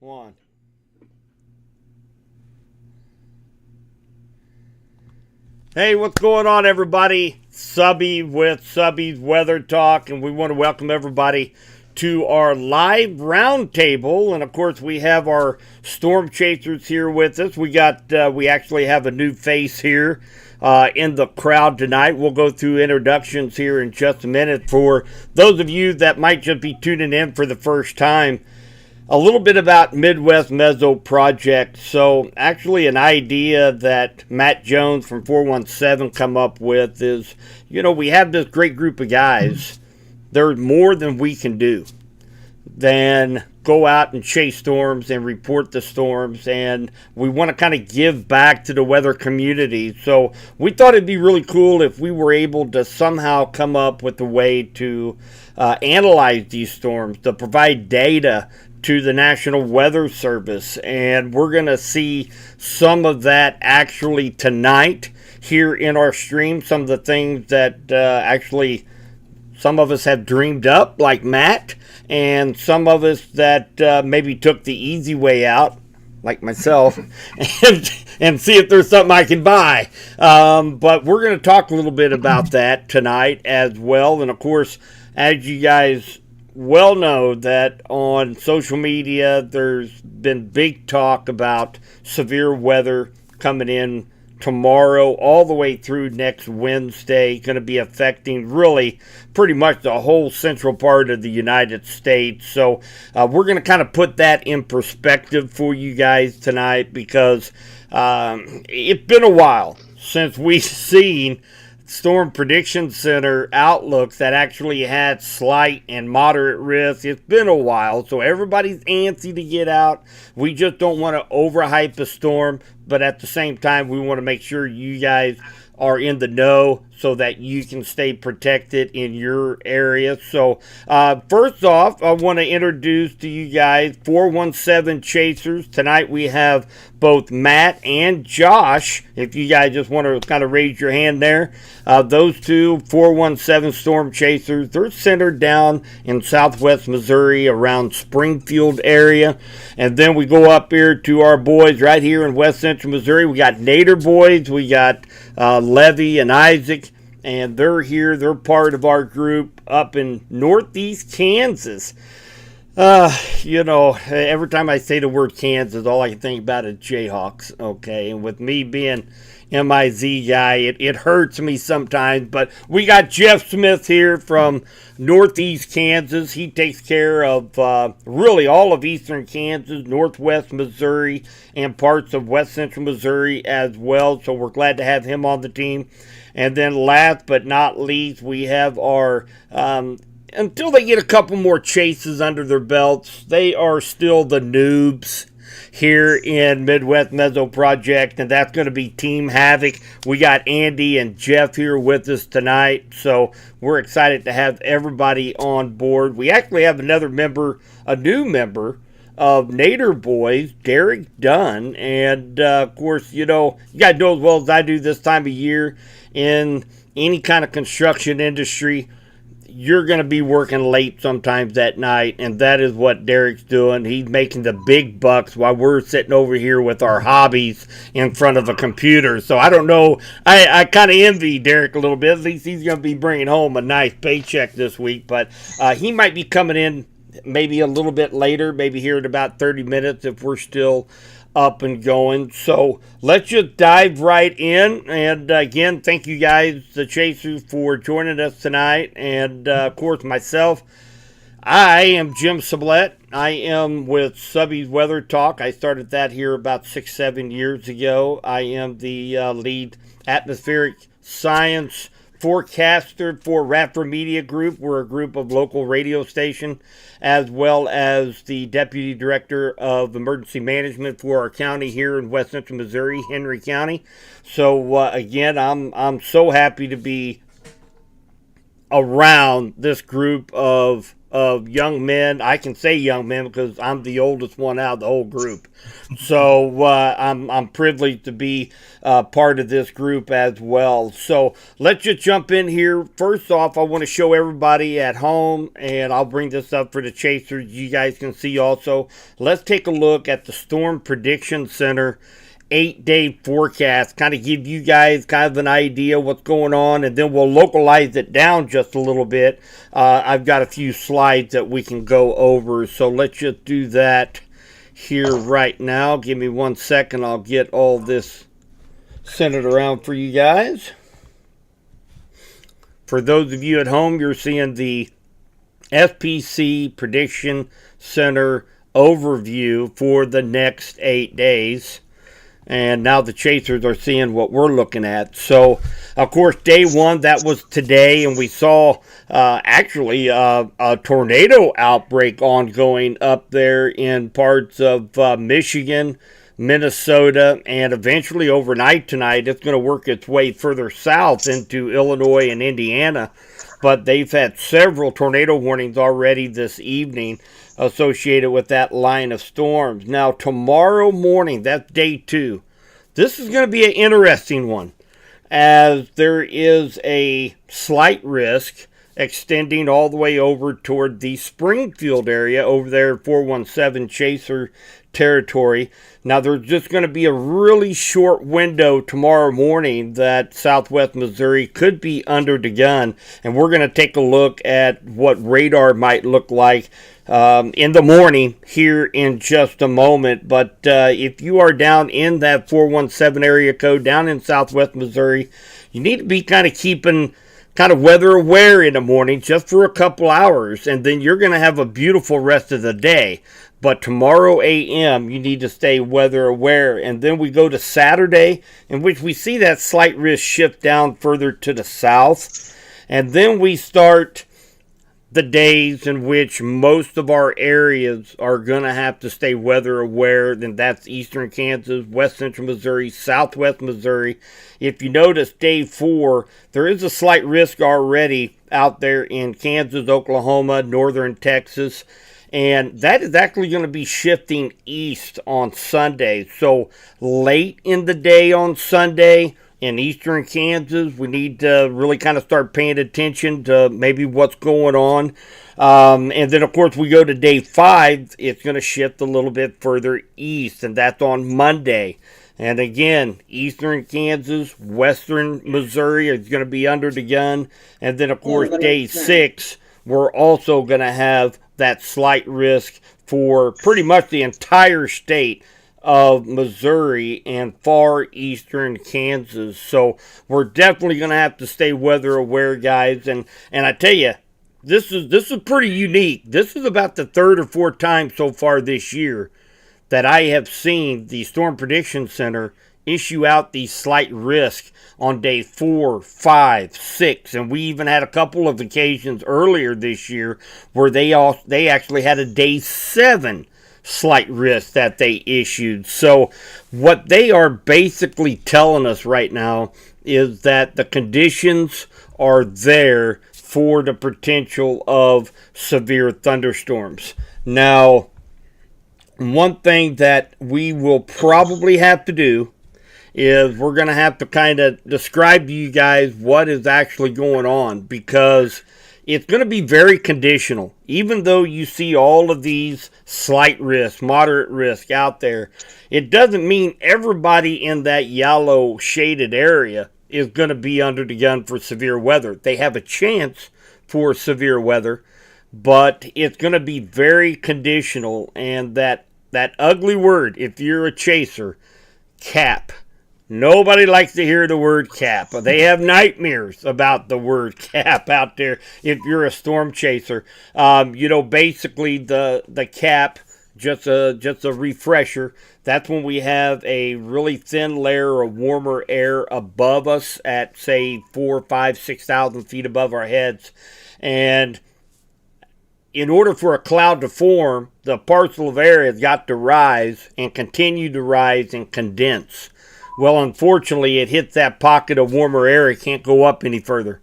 One. Hey, what's going on, everybody? Subby with Subby's Weather Talk, and we want to welcome everybody to our live roundtable. And of course, we have our storm chasers here with us. We actually have a new face here in the crowd tonight. We'll go through introductions here in just a minute. For those of you that might just be tuning in for the first time, a little bit about Midwest Meso Project. So actually an idea that Matt Jones from 417 come up with is, we have this great group of guys. There's more than we can do than go out and chase storms and report the storms, and we want to kind of give back to the weather community. So we thought it'd be really cool if we were able to somehow come up with a way to analyze these storms, to provide data to the National Weather Service, and we're going to see some of that actually tonight here in our stream. Some of the things that actually some of us have dreamed up, like Matt, and some of us that maybe took the easy way out, like myself, and see if there's something I can buy. But we're going to talk a little bit about that tonight as well. And of course, as you guys well know, that on social media there's been big talk about severe weather coming in tomorrow all the way through next Wednesday, going to be affecting really pretty much the whole central part of the United States. So we're going to kind of put that in perspective for you guys tonight, because it's been a while since we've seen Storm Prediction Center outlooks that actually had slight and moderate risk. It's been a while, so everybody's antsy to get out. We just don't want to overhype a storm, but at the same time, we want to make sure you guys are in the know so that you can stay protected in your area. So first off, I want to introduce to you guys 417 Chasers. Tonight we have both Matt and Josh. If you guys just want to kind of raise your hand there. Those two 417 Storm Chasers, they're centered down in southwest Missouri around Springfield area. And then we go up here to our boys right here in west central Missouri. We got Nader boys. We got Levy and Isaac. And they're here. They're part of our group up in northeast Kansas. Every time I say the word Kansas, all I can think about is Jayhawks. Okay, and with me being MIZ guy, it hurts me sometimes. But we got Jeff Smith here from northeast Kansas. He takes care of really all of eastern Kansas, northwest Missouri, and parts of west central Missouri as well. So we're glad to have him on the team. And then last but not least, we have our, until they get a couple more chases under their belts, they are still the noobs here in Midwest Meso Project, and that's going to be Team Havoc. We got Andy and Jeff here with us tonight, so we're excited to have everybody on board. We actually have another member, a new member of Nader Boys, Derek Dunn, and of course, you guys know as well as I do this time of year, in any kind of construction industry, you're going to be working late sometimes at night, and that is what Derek's doing. He's making the big bucks while we're sitting over here with our hobbies in front of a computer. So I don't know. I kind of envy Derek a little bit. At least he's going to be bringing home a nice paycheck this week, but he might be coming in maybe a little bit later, maybe here in about 30 minutes if we're still up and going. So let's just dive right in. And again, thank you guys, the Chasers, for joining us tonight. And of course, myself, I am Jim Sublette. I am with Subby's Weather Talk. I started that here about 6-7 years ago. I am the lead atmospheric science forecaster for Raffer Media Group. We're a group of local radio station, as well as the deputy director of emergency management for our county here in west central Missouri, Henry County. So again, I'm so happy to be around this group of of young men. I can say young men because I'm the oldest one out of the whole group. So I'm privileged to be part of this group as well. So let's just jump in here. First off, I want to show everybody at home, and I'll bring this up for the chasers. You guys can see also. Let's take a look at the Storm Prediction Center 8-day forecast, kind of give you guys kind of an idea what's going on, and then we'll localize it down just a little bit. I've got a few slides that we can go over, so let's just do that here right now. Give me 1 second. I'll get all this centered around for you guys. For those of you at home, you're seeing the SPC Prediction Center overview for the next 8 days. And now the chasers are seeing what we're looking at. So, of course, day one, that was today, and we saw actually a tornado outbreak ongoing up there in parts of Michigan, Minnesota, and eventually overnight tonight, it's going to work its way further south into Illinois and Indiana. But they've had several tornado warnings already this evening associated with that line of storms. Now, tomorrow morning, that's day 2. This is going to be an interesting one, as there is a slight risk extending all the way over toward the Springfield area over there, 417 Chaser territory. Now, there's just going to be a really short window tomorrow morning that southwest Missouri could be under the gun, and we're going to take a look at what radar might look like in the morning here in just a moment. But if you are down in that 417 area code, down in southwest Missouri, you need to be kind of keeping kind of weather aware in the morning just for a couple hours, and then you're going to have a beautiful rest of the day. But tomorrow a.m., you need to stay weather aware. And then we go to Saturday, in which we see that slight risk shift down further to the south. And then we start the days in which most of our areas are going to have to stay weather aware. Then that's eastern Kansas, west central Missouri, southwest Missouri. If you notice, day 4, there is a slight risk already out there in Kansas, Oklahoma, northern Texas. And that is actually going to be shifting east on Sunday. So late in the day on Sunday in eastern Kansas, we need to really kind of start paying attention to maybe what's going on. And then, of course, we go to day 5. It's going to shift a little bit further east, and that's on Monday. And again, eastern Kansas, western Missouri is going to be under the gun. And then, of course, day 6, we're also going to have that slight risk for pretty much the entire state of Missouri and far eastern Kansas. So we're definitely going to have to stay weather aware, guys. And I tell you, this is pretty unique. This is about the 3rd or 4th time so far this year that I have seen the Storm Prediction Center issue out the slight risk on day 4, 5, 6, and we even had a couple of occasions earlier this year where they actually had a day 7 slight risk that they issued. So what they are basically telling us right now is that the conditions are there for the potential of severe thunderstorms. Now, one thing that we will probably have to do is we're going to have to kind of describe to you guys what is actually going on, because it's going to be very conditional. Even though you see all of these slight risk, moderate risk out there, it doesn't mean everybody in that yellow shaded area is going to be under the gun for severe weather. They have a chance for severe weather, but it's going to be very conditional. And that ugly word, if you're a chaser, cap. Nobody likes to hear the word cap. They have nightmares about the word cap out there if you're a storm chaser. Basically the cap, just a refresher, that's when we have a really thin layer of warmer air above us at, say, 4, 5, 6,000 feet above our heads. And in order for a cloud to form, the parcel of air has got to rise and continue to rise and condense. Well, unfortunately, it hits that pocket of warmer air. It can't go up any further.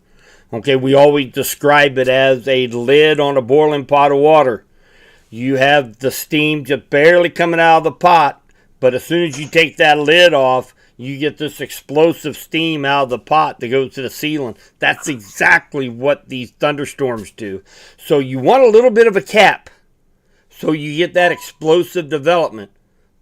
Okay, we always describe it as a lid on a boiling pot of water. You have the steam just barely coming out of the pot, but as soon as you take that lid off, you get this explosive steam out of the pot that goes to the ceiling. That's exactly what these thunderstorms do. So you want a little bit of a cap so you get that explosive development,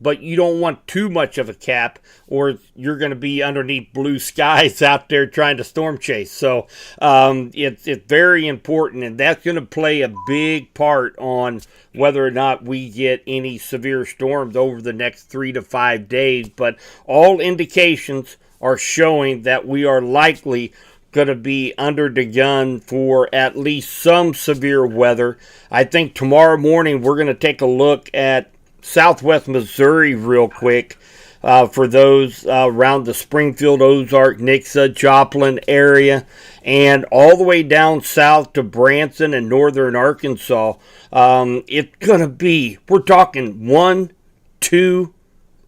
but you don't want too much of a cap or you're going to be underneath blue skies out there trying to storm chase. So it's very important, and that's going to play a big part on whether or not we get any severe storms over the next 3 to 5 days. But all indications are showing that we are likely going to be under the gun for at least some severe weather. I think tomorrow morning we're going to take a look at Southwest Missouri real quick for those around the Springfield, Ozark, Nixa, Joplin area, and all the way down south to Branson and northern Arkansas. It's going to be, we're talking 1, 2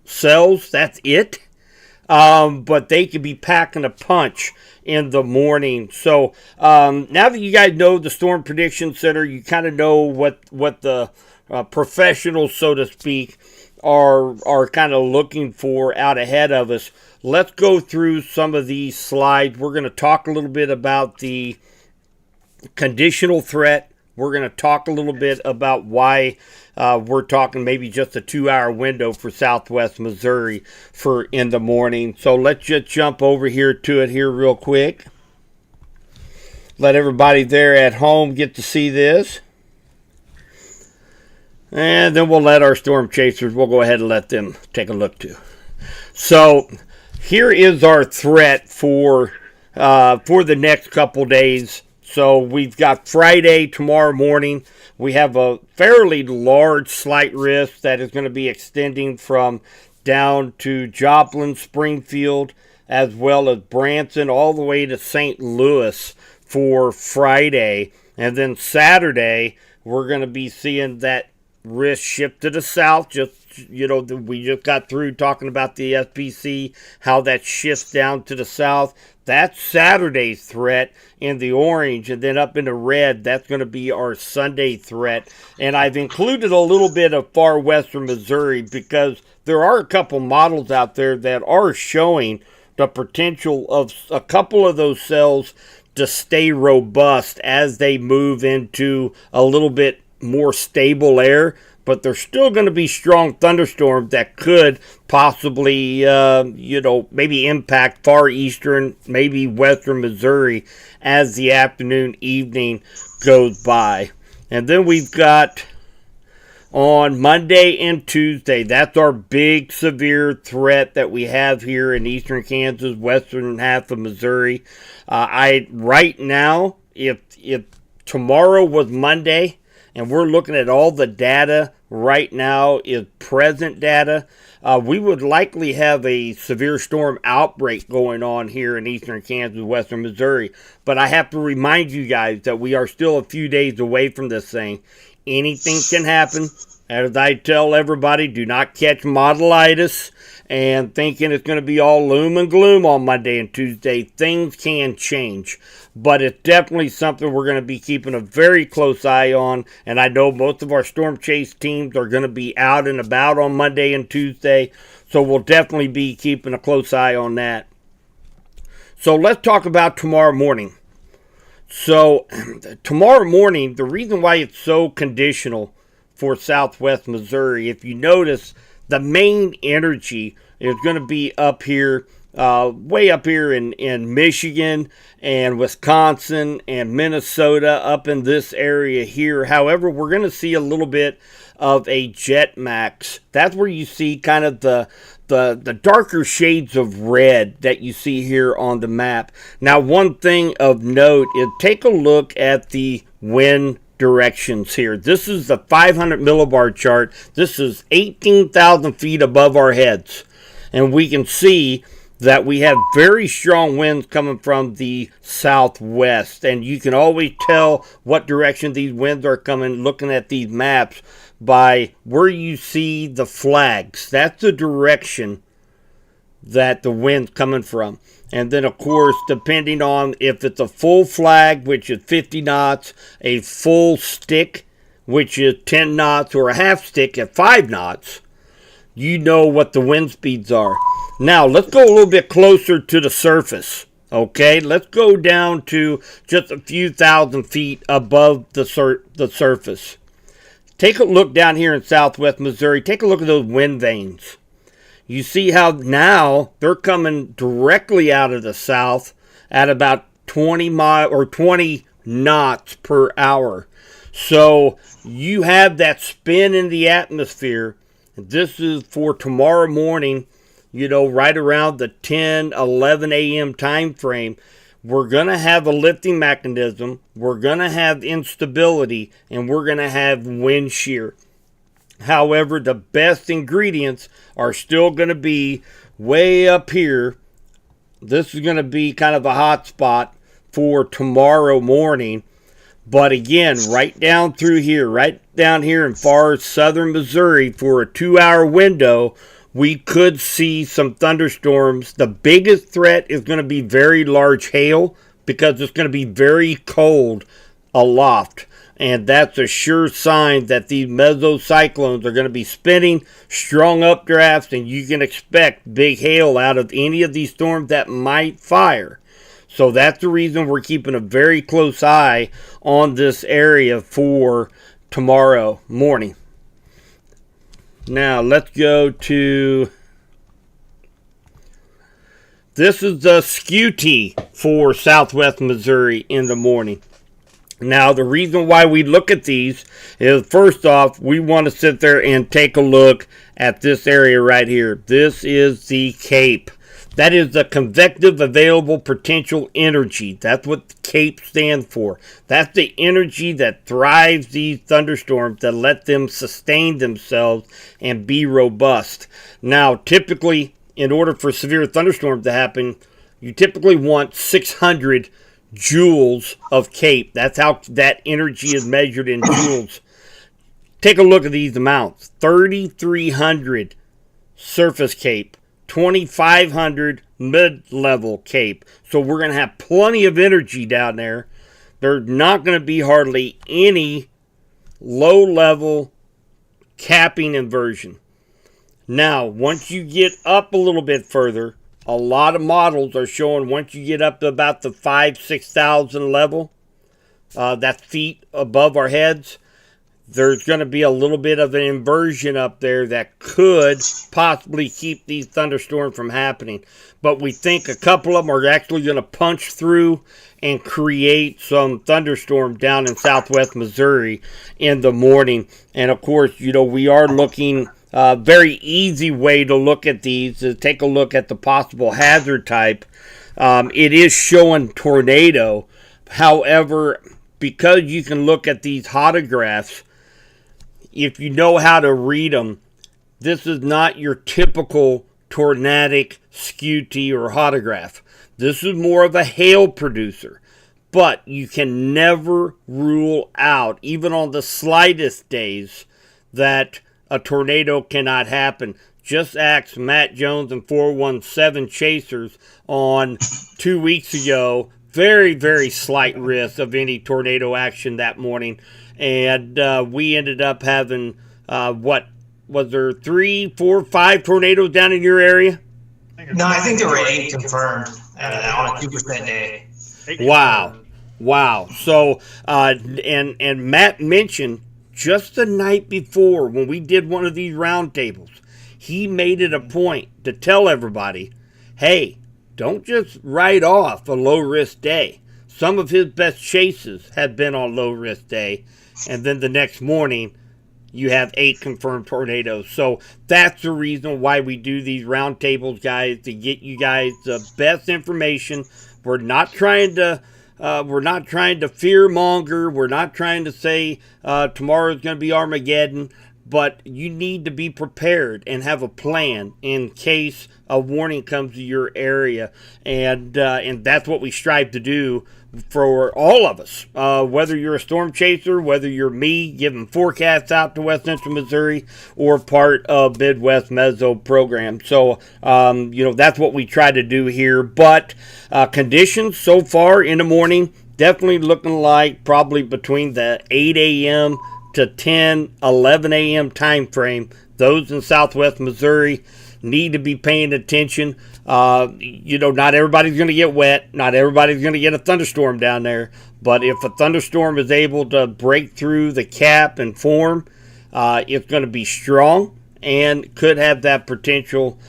cells, that's it. But they could be packing a punch in the morning. So now that you guys know the Storm Prediction Center, you kind of know what the professionals, so to speak, are kind of looking for out ahead of us. Let's go through some of these slides. We're going to talk a little bit about the conditional threat. We're going to talk a little bit about why we're talking maybe just a 2-hour window for Southwest Missouri for in the morning. So let's just jump over here to it here real quick. Let everybody there at home get to see this. And then we'll let our storm chasers, we'll go ahead and let them take a look too. So here is our threat for the next couple days. So we've got Friday, tomorrow morning. We have a fairly large slight risk that is going to be extending from down to Joplin, Springfield, as well as Branson, all the way to St. Louis for Friday. And then Saturday, we're going to be seeing that risk shift to the south. We just got through talking about the SPC, how that shifts down to the south. That's Saturday's threat in the orange, and then up in the red, that's going to be our Sunday threat. And I've included a little bit of far western Missouri because there are a couple models out there that are showing the potential of a couple of those cells to stay robust as they move into a little bit more stable air, but there's still going to be strong thunderstorms that could possibly, maybe impact far eastern, maybe western Missouri as the afternoon, evening goes by. And then we've got on Monday and Tuesday, that's our big severe threat that we have here in eastern Kansas, western half of Missouri. Right now, if tomorrow was Monday, and we're looking at all the data right now is present data, we would likely have a severe storm outbreak going on here in eastern Kansas, western Missouri. But I have to remind you guys that we are still a few days away from this thing. Anything can happen. As I tell everybody, do not catch modelitis and thinking it's going to be all loom and gloom on Monday and Tuesday. Things can change, but it's definitely something we're going to be keeping a very close eye on. And I know most of our storm chase teams are going to be out and about on Monday and Tuesday, so we'll definitely be keeping a close eye on that. So let's talk about tomorrow morning. So tomorrow morning, the reason why it's so conditional for Southwest Missouri, if you notice, the main energy is going to be up here, way up here in Michigan and Wisconsin and Minnesota, up in this area here. However, we're going to see a little bit of a jet max. That's where you see kind of the darker shades of red that you see here on the map. Now, one thing of note is take a look at the wind directions here. This is the 500 millibar chart. This is 18,000 feet above our heads. And we can see that we have very strong winds coming from the southwest. And you can always tell what direction these winds are coming looking at these maps by where you see the flags. That's the direction that the wind's coming from. And then, of course, depending on if it's a full flag, which is 50 knots, a full stick, which is 10 knots, or a half stick at 5 knots, you know what the wind speeds are. Now, let's go a little bit closer to the surface. Okay, let's go down to just a few thousand feet above the surface. Take a look down here in southwest Missouri. Take a look at those wind vanes. You see how now they're coming directly out of the south at about 20 knots per hour. So you have that spin in the atmosphere. This is for tomorrow morning, right around the 10, 11 a.m. time frame. We're going to have a lifting mechanism. We're going to have instability, and we're going to have wind shear. However, the best ingredients are still going to be way up here. This is going to be kind of a hot spot for tomorrow morning. But again, right down here in far southern Missouri for a 2-hour window, we could see some thunderstorms. The biggest threat is going to be very large hail because it's going to be very cold aloft. And that's a sure sign that these mesocyclones are going to be spinning strong updrafts, and you can expect big hail out of any of these storms that might fire. So that's the reason we're keeping a very close eye on this area for tomorrow morning. Now let's go to, this is the skew for southwest Missouri in the morning. Now, the reason why we look at these is, first off, we want to sit there and take a look at this area right here. This is the CAPE. That is the convective available potential energy. That's what the CAPE stands for. That's the energy that drives these thunderstorms, that let them sustain themselves and be robust. Now, typically, in order for severe thunderstorms to happen, you typically want 600 joules of CAPE. That's how that energy is measured in joules. Take a look at these amounts. 3,300 surface CAPE, 2,500 mid-level CAPE. So we're going to have plenty of energy down there. There's not going to be hardly any low-level capping inversion. Now, once you get up a little bit further, a lot of models are showing once you get up to about the 5,000-6,000 level, that's feet above our heads, there's going to be a little bit of an inversion up there that could possibly keep these thunderstorms from happening. But we think a couple of them are actually going to punch through and create some thunderstorms down in southwest Missouri in the morning. And of course, we are looking. Very easy way to look at these is take a look at the possible hazard type. It is showing tornado. However, because you can look at these hotographs, if you know how to read them, this is not your typical tornadic skew-T or hotograph. This is more of a hail producer. But you can never rule out, even on the slightest days, that a tornado cannot happen. Just ask Matt Jones and 417 Chasers on 2 weeks ago. Very, very slight risk of any tornado action that morning. And we ended up having, was there 3, 4, 5 tornadoes down in your area? No, I think there were 8 confirmed on a 2% day. Wow. So, and Matt mentioned, just the night before, when we did one of these roundtables, he made it a point to tell everybody, hey, don't just write off a low-risk day. Some of his best chases have been on low-risk day, and then the next morning, you have 8 confirmed tornadoes. So that's the reason why we do these roundtables, guys, to get you guys the best information. We're not trying to fear monger. We're not trying to say tomorrow's going to be Armageddon. but you need to be prepared and have a plan in case a warning comes to your area, and that's what we strive to do for all of us, whether you're a storm chaser, whether you're me giving forecasts out to West Central Missouri, or part of Midwest Meso program. So, that's what we try to do here. But conditions so far in the morning, definitely looking like probably between the 8 a.m. to 10, 11 a.m. time frame. Those in Southwest Missouri need to be paying attention. Not everybody's going to get wet. Not everybody's going to get a thunderstorm down there. But if a thunderstorm is able to break through the cap and form, it's going to be strong and could have that potential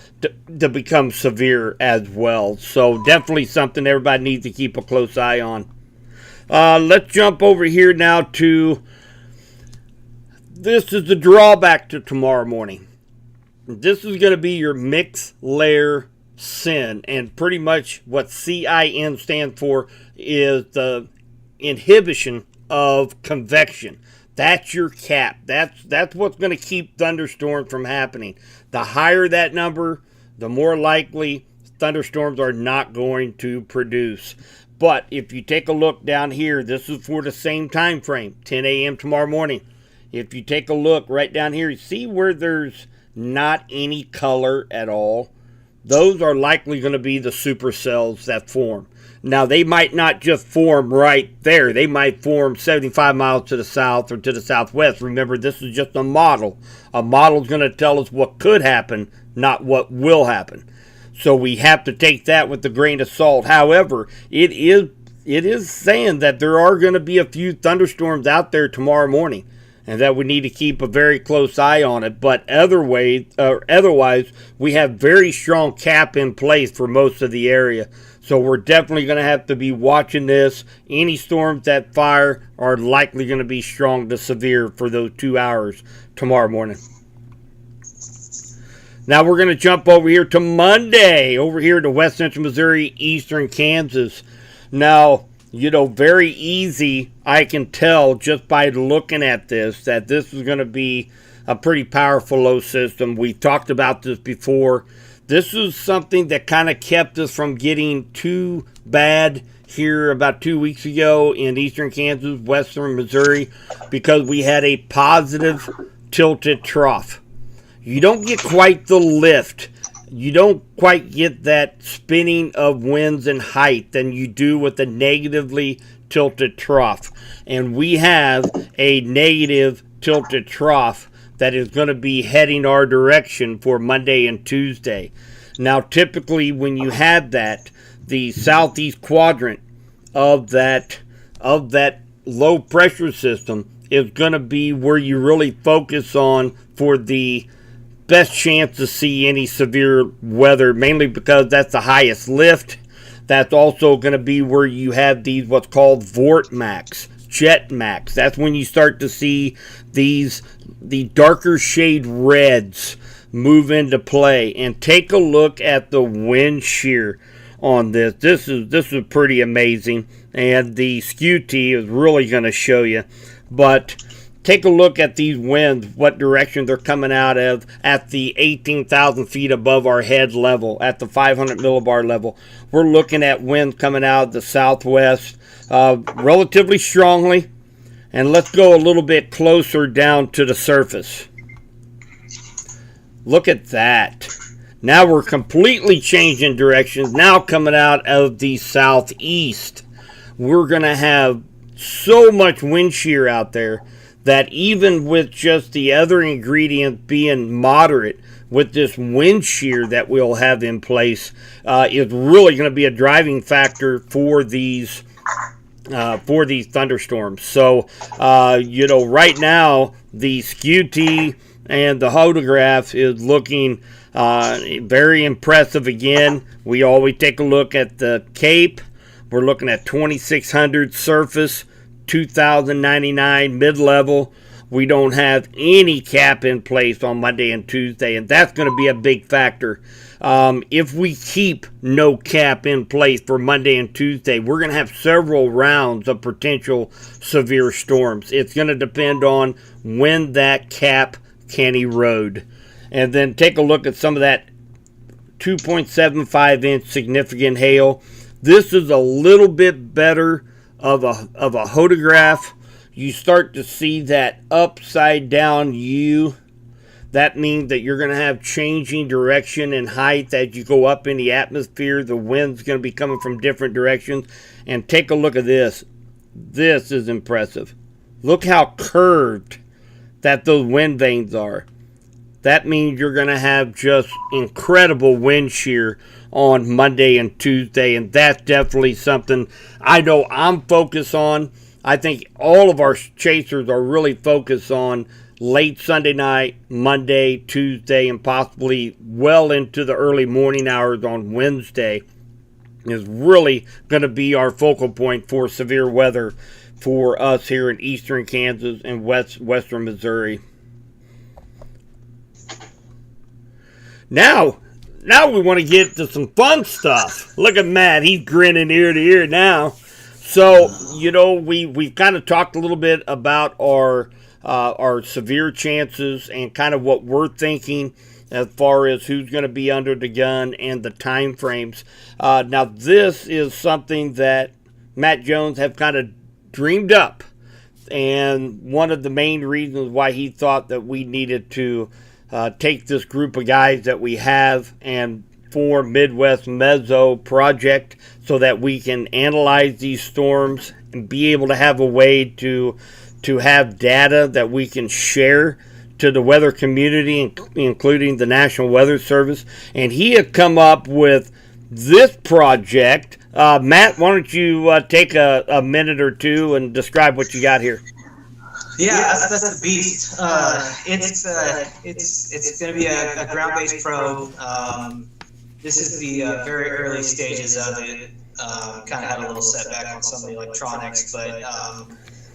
to become severe as well. So definitely something everybody needs to keep a close eye on. Let's jump over here now to, this is the drawback to tomorrow morning. This is going to be your mixed layer SIN, and pretty much what CIN stands for is the inhibition of convection. That's your cap. That's what's going to keep thunderstorms from happening. The higher that number, the more likely thunderstorms are not going to produce. But if you take a look down here, this is for the same time frame, 10 a.m. tomorrow morning. If you take a look right down here, you see where there's not any color at all? Those are likely going to be the supercells that form. Now, they might not just form right there. They might form 75 miles to the south or to the southwest. Remember, this is just a model. A model is going to tell us what could happen, not what will happen. So we have to take that with a grain of salt. However, it is saying that there are going to be a few thunderstorms out there tomorrow morning, and that we need to keep a very close eye on it. But otherwise, we have very strong cap in place for most of the area. So we're definitely going to have to be watching this. Any storms that fire are likely going to be strong to severe for those 2 hours tomorrow morning. Now we're going to jump over here to Monday, over here to West Central Missouri, Eastern Kansas. Now, very easy, I can tell just by looking at this, that this is going to be a pretty powerful low system. We talked about this before. This is something that kind of kept us from getting too bad here about 2 weeks ago in Eastern Kansas, Western Missouri, because we had a positive tilted trough. You don't get quite the lift. You don't quite get that spinning of winds and height than you do with a negatively tilted trough. And we have a negative tilted trough that is going to be heading our direction for Monday and Tuesday. Now, typically when you have that, the southeast quadrant of that low pressure system is going to be where you really focus on for the best chance to see any severe weather, mainly because that's the highest lift. That's also going to be where you have these what's called vort max, jet max. That's when you start to see the darker shade reds move into play. And take a look at the wind shear on this. This is pretty amazing, and the skew T is really going to show you. But take a look at these winds, what direction they're coming out of at the 18,000 feet above our head level, at the 500 millibar level. We're looking at winds coming out of the southwest relatively strongly. And let's go a little bit closer down to the surface. Look at that. Now we're completely changing directions. Now coming out of the southeast. We're going to have so much wind shear out there that even with just the other ingredients being moderate, with this wind shear that we'll have in place, is really going to be a driving factor for these thunderstorms. So, right now the skew T and the photograph is looking very impressive again. We always take a look at the Cape. We're looking at 2600 surface, 2099 mid-level. We don't have any cap in place on Monday and Tuesday, and that's going to be a big factor. If we keep no cap in place for Monday and Tuesday, we're going to have several rounds of potential severe storms. It's going to depend on when that cap Kenny Road. And then take a look at some of that 2.75 inch significant hail. This is a little bit better of a hodograph. You start to see that upside down U. That means that you're going to have changing direction and height as you go up in the atmosphere. The wind's going to be coming from different directions. And take a look at this. This is impressive. Look how curved that those wind vanes are. That means you're going to have just incredible wind shear on Monday and Tuesday, and that's definitely something I know I'm focused on. I think all of our chasers are really focused on late Sunday night, Monday, Tuesday, and possibly well into the early morning hours on Wednesday is really going to be our focal point for severe weather for us here in eastern Kansas and western Missouri. Now we want to get to some fun stuff. Look at Matt. He's grinning ear to ear now. So, we've kind of talked a little bit about our severe chances and kind of what we're thinking as far as who's going to be under the gun and the time frames. Now, this is something that Matt Jones have kind of dreamed up. And one of the main reasons why he thought that we needed to take this group of guys that we have and form Midwest Meso project so that we can analyze these storms and be able to have a way to have data that we can share to the weather community, including the National Weather Service. And he had come up with this project. Matt, why don't you take a minute or two and describe what you got here? Yeah, that's the beast. It's going to be a ground-based probe. This is the very early stages of it. Kind of had a little setback on some of the electronics, but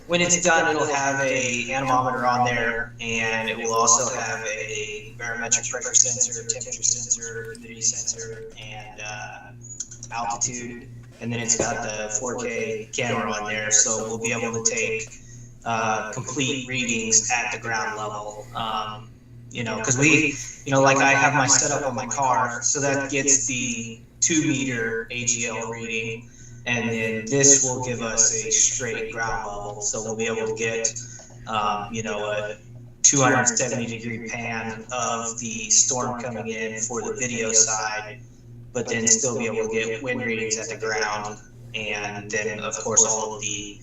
when it's done, it'll have a anemometer on there, and it will also have a barometric pressure sensor, temperature sensor, humidity sensor, and altitude. And then it's got the 4K camera on there, so we'll be able to take complete readings at the ground level. Because like I have my setup on my car, so that gets the 2-meter AGL reading, and then this will give us a straight ground level. So we'll be able to get, a 270-degree pan of the storm coming in for the video side, but then still be able to get wind readings at the ground, and then of course all of the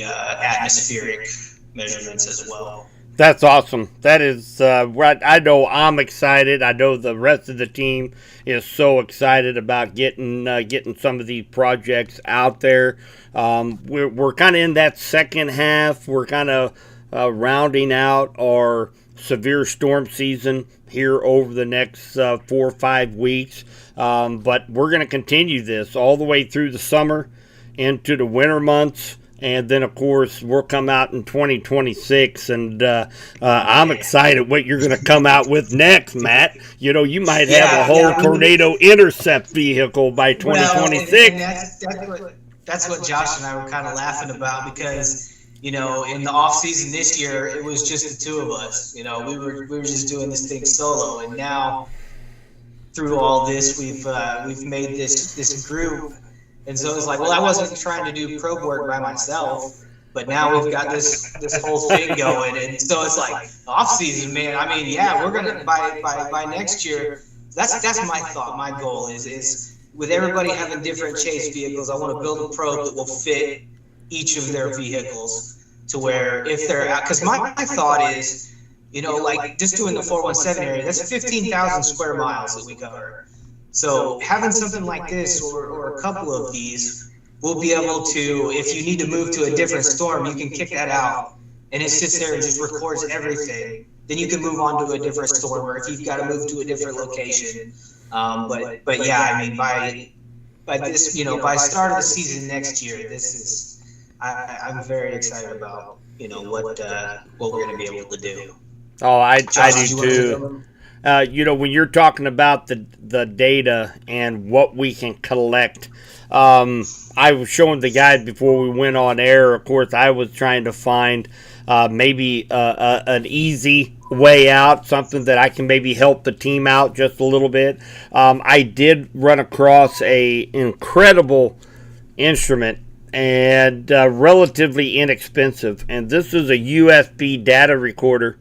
atmospheric measurements as well. That's awesome. That is what I know. I'm excited. I know the rest of the team is so excited about getting some of these projects out there. We're kind of in that second half. We're kind of rounding out our severe storm season here over the next 4 or 5 weeks. But we're going to continue this all the way through the summer into the winter months. And then, of course, we'll come out in 2026, and I'm excited what you're going to come out with next, Matt. You might have a whole Tornado Intercept vehicle by 2026. That's what Josh and I were kind of laughing about because, in the off season this year, it was just the two of us. We were just doing this thing solo, and now through all this, we've made this group. And so it's like, well, I wasn't trying to do probe work by myself, but now we've got this whole thing going. And so it's like off season, man. I mean, yeah, we're gonna by next year. That's my thought. My goal is with everybody having different chase vehicles, I want to build a probe that will fit each of their vehicles to where if they're out. Because my thought is, like just doing the 417 area, that's 15,000 square miles that we cover. So having something like this or a couple of these, we'll be able to, if you need to move to a different storm, you can kick that out and it sits there and just records everything. Then you can move on to a different storm, or if you've got to move to a different location. But yeah, I mean, by this, by start of the season next year, I'm very excited about, what we're going to be able to do. Oh, I do too. when you're talking about the data and what we can collect, I was showing the guys before we went on air. Of course, I was trying to find maybe an easy way out, something that I can maybe help the team out just a little bit. I did run across a incredible instrument and relatively inexpensive, and this is a USB data recorder.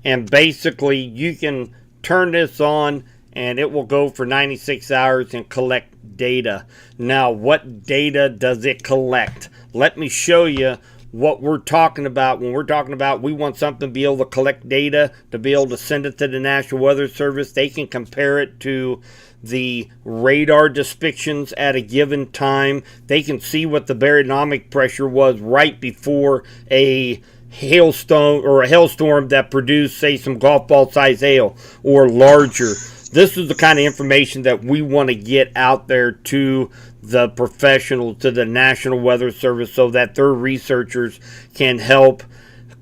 And basically, you can turn this on and it will go for 96 hours and collect data. Now, what data does it collect? Let me show you what we're talking about. When we're talking about we want something to be able to collect data, to be able to send it to the National Weather Service, they can compare it to the radar depictions at a given time. They can see what the barometric pressure was right before a hailstone or a hailstorm that produced, say, some golf ball size hail or larger. This is the kind of information that we want to get out there to the professionals, to the National Weather Service, so that their researchers can help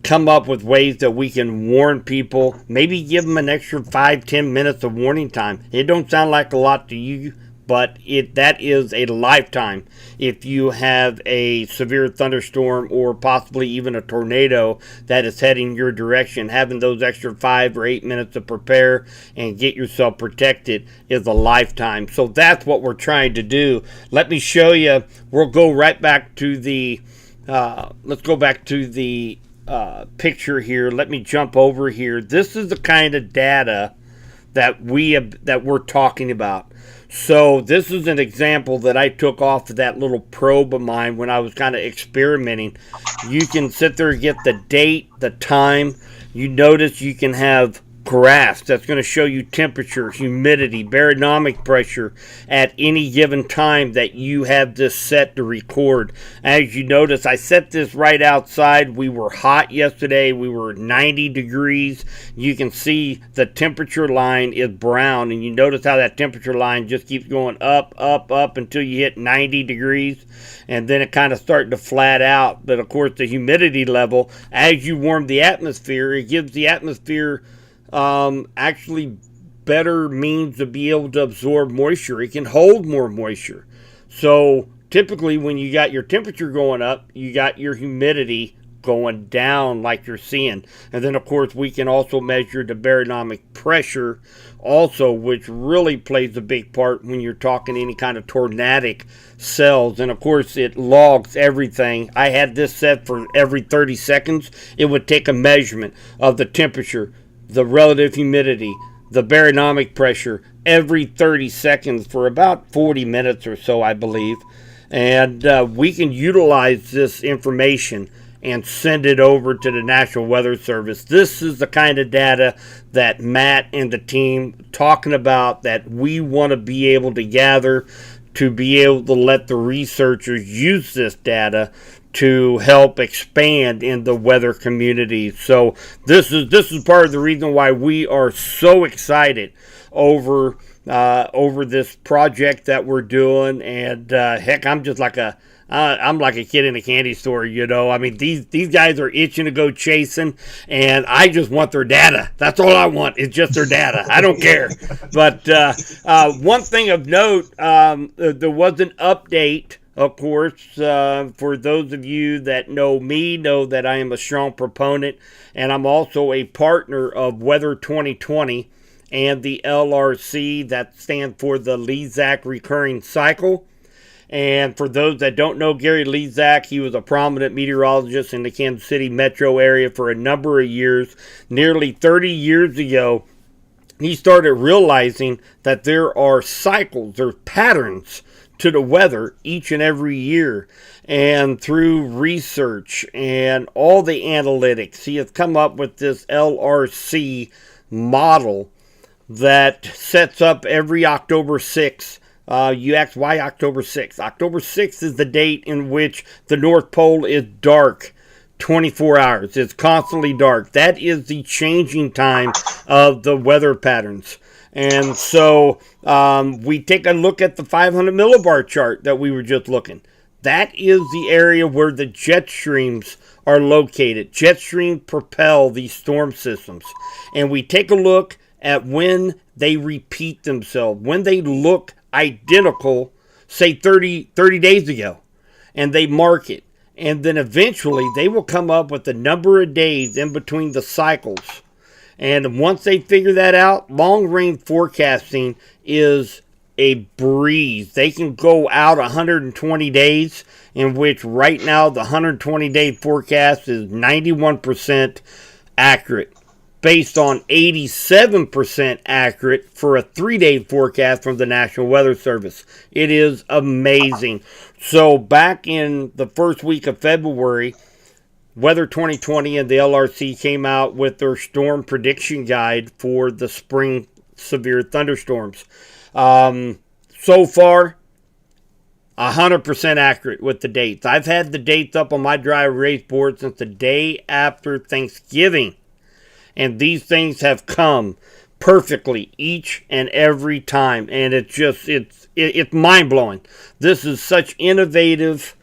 come up with ways that we can warn people, maybe give them an extra 5-10 minutes of warning time. It don't sound like a lot to you, but that is a lifetime if you have a severe thunderstorm or possibly even a tornado that is heading your direction. Having those extra 5 or 8 minutes to prepare and get yourself protected is a lifetime. So that's what we're trying to do. Let me show you. We'll go right back to the let's go back to the picture here. Let me jump over here. This is the kind of data that we're talking about. So this is an example that I took off of that little probe of mine when I was kind of experimenting. You can sit there and get the date, the time. You notice you can have graphs that's going to show you temperature, humidity, barometric pressure at any given time that you have this set to record. As you notice, I set this right outside. We were hot yesterday. We were 90 degrees. You can see the temperature line is brown, and you notice how that temperature line just keeps going up, up, up until you hit 90 degrees, and then it kind of starting to flat out. But of course, the humidity level, as you warm the atmosphere, it gives the atmosphere actually better means to be able to absorb moisture. It can hold more moisture. So typically when you got your temperature going up, you got your humidity going down like you're seeing. And then of course we can also measure the barometric pressure also, which really plays a big part when you're talking any kind of tornadic cells. And of course it logs everything. I had this set for every 30 seconds. It would take a measurement of the temperature, the relative humidity, the barometric pressure every 30 seconds for about 40 minutes or so, I believe. And we can utilize this information and send it over to the National Weather Service. This is the kind of data that Matt and the team talking about that we want to be able to gather to be able to let the researchers use this data to help expand in the weather community. So this is part of the reason why we are so excited over this project that we're doing. And heck, I'm just like I'm like a kid in a candy store, I mean, these guys are itching to go chasing, and I just want their data. That's all I want, is just their data. I don't care. But one thing of note, there was an update. Of course, for those of you that know me, know that I am a strong proponent, and I'm also a partner of Weather 2020 and the LRC, that stands for the Lezak Recurring Cycle. And for those that don't know Gary Lezak, he was a prominent meteorologist in the Kansas City metro area for a number of years. Nearly 30 years ago, he started realizing that there are cycles, there's patterns to the weather each and every year. And through research and all the analytics, he has come up with this LRC model that sets up every October 6th. You ask, why October 6th? October 6th is the date in which the North Pole is dark 24 hours. It's constantly dark. That is the changing time of the weather patterns. And so we take a look at the 500 millibar chart that we were just looking. That is the area where the jet streams are located. Jet streams propel these storm systems. And we take a look at when they repeat themselves, when they look identical, say 30 days ago, and they mark it. And then eventually they will come up with the number of days in between the cycles. And once they figure that out, long-range forecasting is a breeze. They can go out 120 days, in which right now the 120-day forecast is 91% accurate, based on 87% accurate for a 3-day forecast from the National Weather Service. It is amazing. So back in the first week of February, Weather 2020 and the LRC came out with their storm prediction guide for the spring severe thunderstorms. So far, 100% accurate with the dates. I've had the dates up on my dry erase board since the day after Thanksgiving. And these things have come perfectly each and every time. And it's mind-blowing. This is such innovative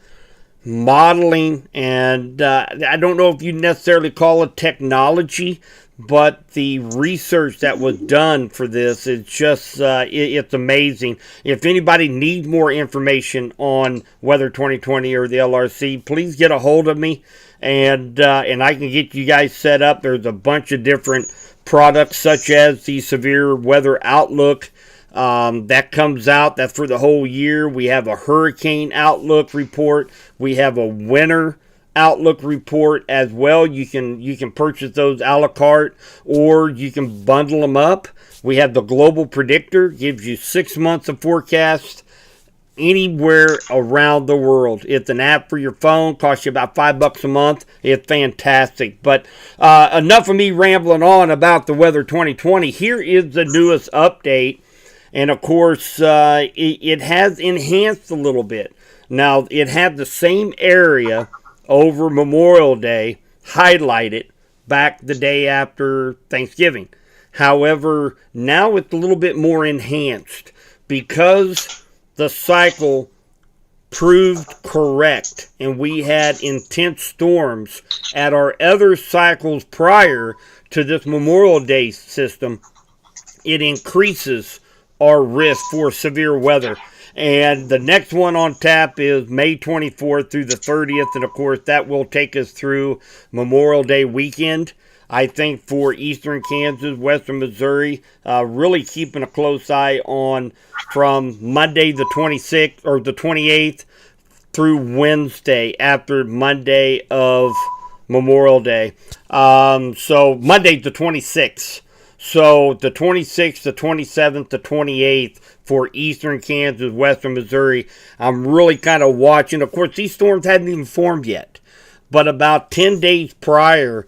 modeling, and I don't know if you necessarily call it technology, but the research that was done for this is just, it's amazing. If anybody needs more information on Weather 2020 or the LRC, please get a hold of me, and I can get you guys set up. There's a bunch of different products, such as the Severe Weather Outlook. That comes out. That's for the whole year. We have a hurricane outlook report. We have a winter outlook report as well. You can purchase those a la carte, or you can bundle them up. We have the global predictor, gives you 6 months of forecast anywhere around the world. It's an app for your phone, costs you about $5 a month. It's fantastic. But enough of me rambling on about the Weather 2020. Here is the newest update. And of course, it has enhanced a little bit. Now, it had the same area over Memorial Day highlighted back the day after Thanksgiving. However, now it's a little bit more enhanced because the cycle proved correct and we had intense storms at our other cycles prior to this Memorial Day system. It increases our risk for severe weather. And the next one on tap is May 24th through the 30th. And of course, that will take us through Memorial Day weekend. I think for eastern Kansas, western Missouri, really keeping a close eye on from Monday the 26th or the 28th through Wednesday after Monday of Memorial Day. So Monday the 26th. So the 26th, the 27th, the 28th for eastern Kansas, western Missouri. I'm really kind of watching. Of course, these storms hadn't even formed yet. But about 10 days prior,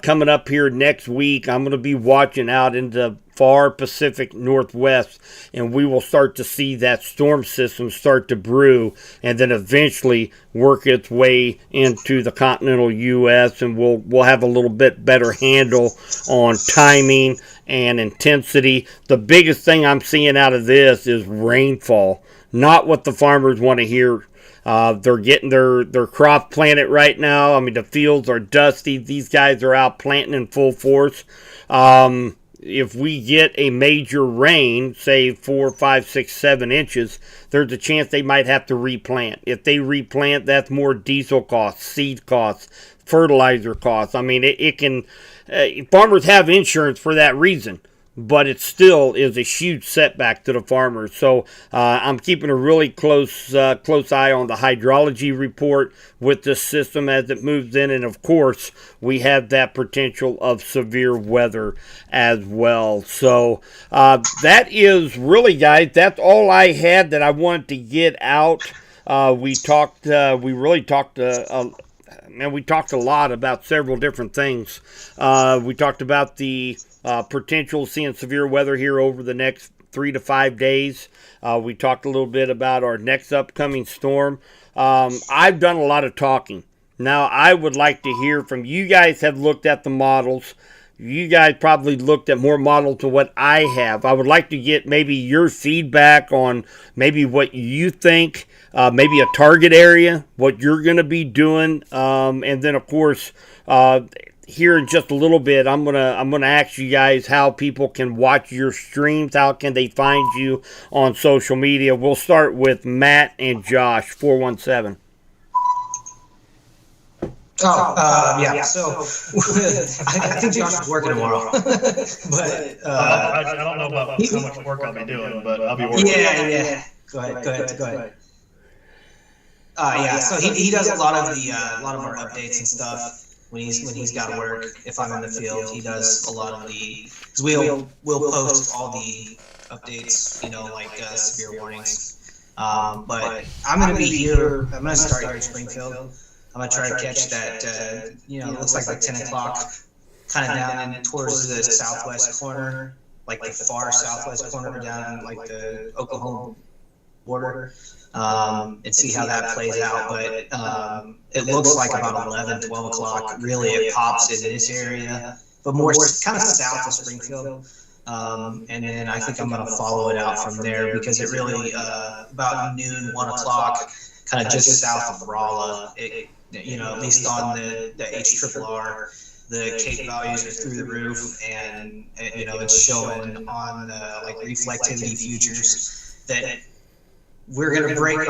coming up here next week, I'm going to be watching out into far Pacific Northwest, and we will start to see that storm system start to brew and then eventually work its way into the continental U.S., and we'll have a little bit better handle on timing and intensity. The biggest thing I'm seeing out of this is rainfall, not what the farmers want to hear. They're getting their crop planted right now. I mean, the fields are dusty. These guys are out planting in full force. If we get a major rain, say 4, 5, 6, 7 inches, there's a chance they might have to replant. If they replant, that's more diesel costs, seed costs, fertilizer costs. I mean, it can. Farmers have insurance for that reason, but it still is a huge setback to the farmers. So I'm keeping a really close eye on the hydrology report with this system as it moves in. And of course, we have that potential of severe weather as well. So that is really, guys, that's all I had that I wanted to get out. We really talked we talked a lot about several different things. We talked about the potential seeing severe weather here over the next 3 to 5 days. We talked a little bit about our next upcoming storm. I've done a lot of talking. Now, I would like to hear from you guys. Have looked at the models. You guys probably looked at more models than what I have. I would like to get maybe your feedback on maybe what you think, maybe a target area, what you're going to be doing, and then, of course, here in just a little bit, I'm gonna ask you guys how people can watch your streams. How can they find you on social media? We'll start with Matt and Josh 417. Yeah. So I think Josh is working tomorrow, but I don't know about how much work I'll be doing, but I'll be working. Yeah. Go ahead. So he does a lot of our updates and stuff when he's got to work. If I'm in the field, he does a lot of because we'll post all the updates, like severe warnings. But I'm gonna be here. I'm gonna start here in Springfield. I'm gonna try to catch that. It looks like 10 o'clock, kind of down in towards the southwest corner, like the far southwest corner, down like the Oklahoma border, and see how that plays out. But it looks like about 11, 12 o'clock. Really, it pops in this area, but more kind of south of Springfield. And then I think I'm gonna follow it out from there because it really about noon, 1 o'clock, kind of just south of Rolla. At least on the HRRR, the Cape values are through the roof, and it's showing on like reflectivity futures that we're going to break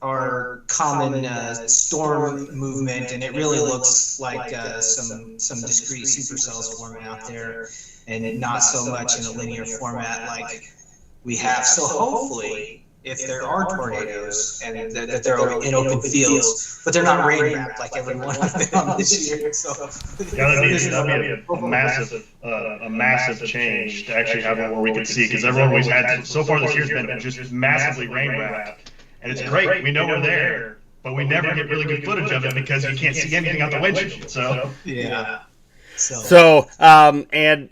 our common storm movement, and it really looks like some discrete supercells forming out there, and not so much in a linear format like we have. So hopefully, if there are tornadoes and that they're in open fields, but they're not rain wrapped like everyone I've been on this year. So that'd be a massive change to actually have one where we can see, because everyone we've had so far this year's been just massively rain wrapped, and it's great. We know we're there, but we never get really good footage of it because you can't see anything out the windshield. So yeah. And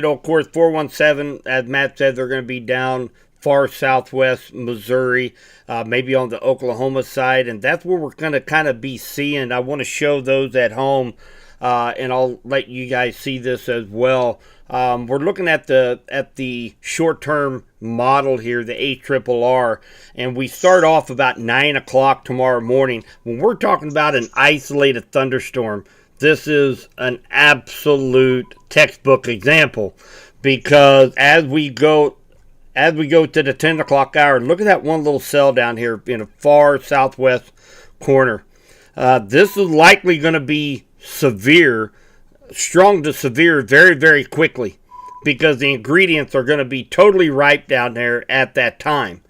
of course, 417, as Matt said, they're going to be down far southwest Missouri, maybe on the Oklahoma side, and that's where we're going to kind of be seeing. I want to show those at home, and I'll let you guys see this as well. We're looking at the short-term model here, the HRRR, and we start off about 9 o'clock tomorrow morning. When we're talking about an isolated thunderstorm, this is an absolute textbook example, because as we go to the 10 o'clock hour, look at that one little cell down here in a far southwest corner. This is likely going to be severe, strong to severe, very, very quickly, because the ingredients are going to be totally ripe down there at that time.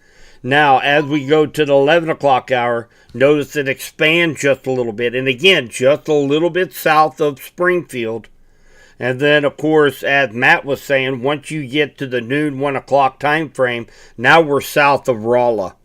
Now, as we go to the 11 o'clock hour, notice it expands just a little bit. And again, just a little bit south of Springfield. And then, of course, as Matt was saying, once you get to the noon, 1 o'clock time frame, now we're south of Rolla.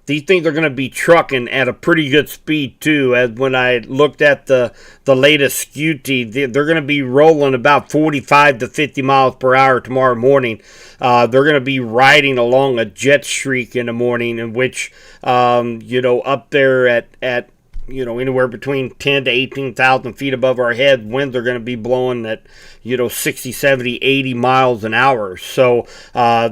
These things are going to be trucking at a pretty good speed, too. As when I looked at the latest SCUTI, they're going to be rolling about 45 to 50 miles per hour tomorrow morning. They're going to be riding along a jet streak in the morning, in which, up there at anywhere between 10 to 18,000 feet above our head, winds are going to be blowing at, 60, 70, 80 miles an hour. So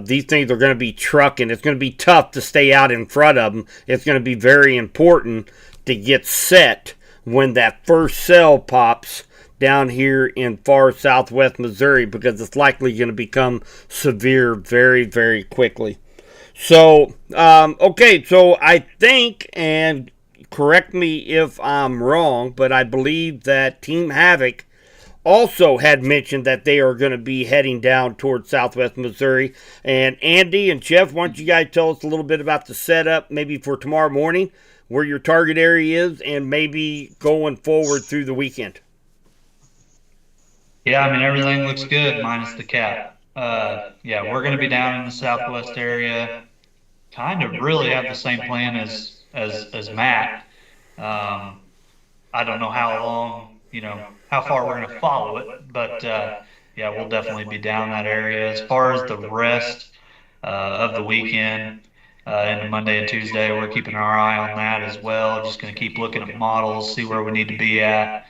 these things are going to be trucking. It's going to be tough to stay out in front of them. It's going to be very important to get set when that first cell pops down here in far southwest Missouri, because it's likely going to become severe very, very quickly. So, okay, so I think, and correct me if I'm wrong, but I believe that Team Havoc also had mentioned that they are going to be heading down towards southwest Missouri. And Andy and Jeff, why don't you guys tell us a little bit about the setup, maybe for tomorrow morning, where your target area is, and maybe going forward through the weekend. Yeah, I mean, everything looks good minus the cap. We're going to be down in the southwest area. Kind of really have the same plan as Matt. I don't know how long, how far we're going to follow it, but we'll definitely be down that area. As far as the rest of the weekend, into Monday and Tuesday, we're keeping our eye on that as well. Just going to keep looking at models, see where we need to be at,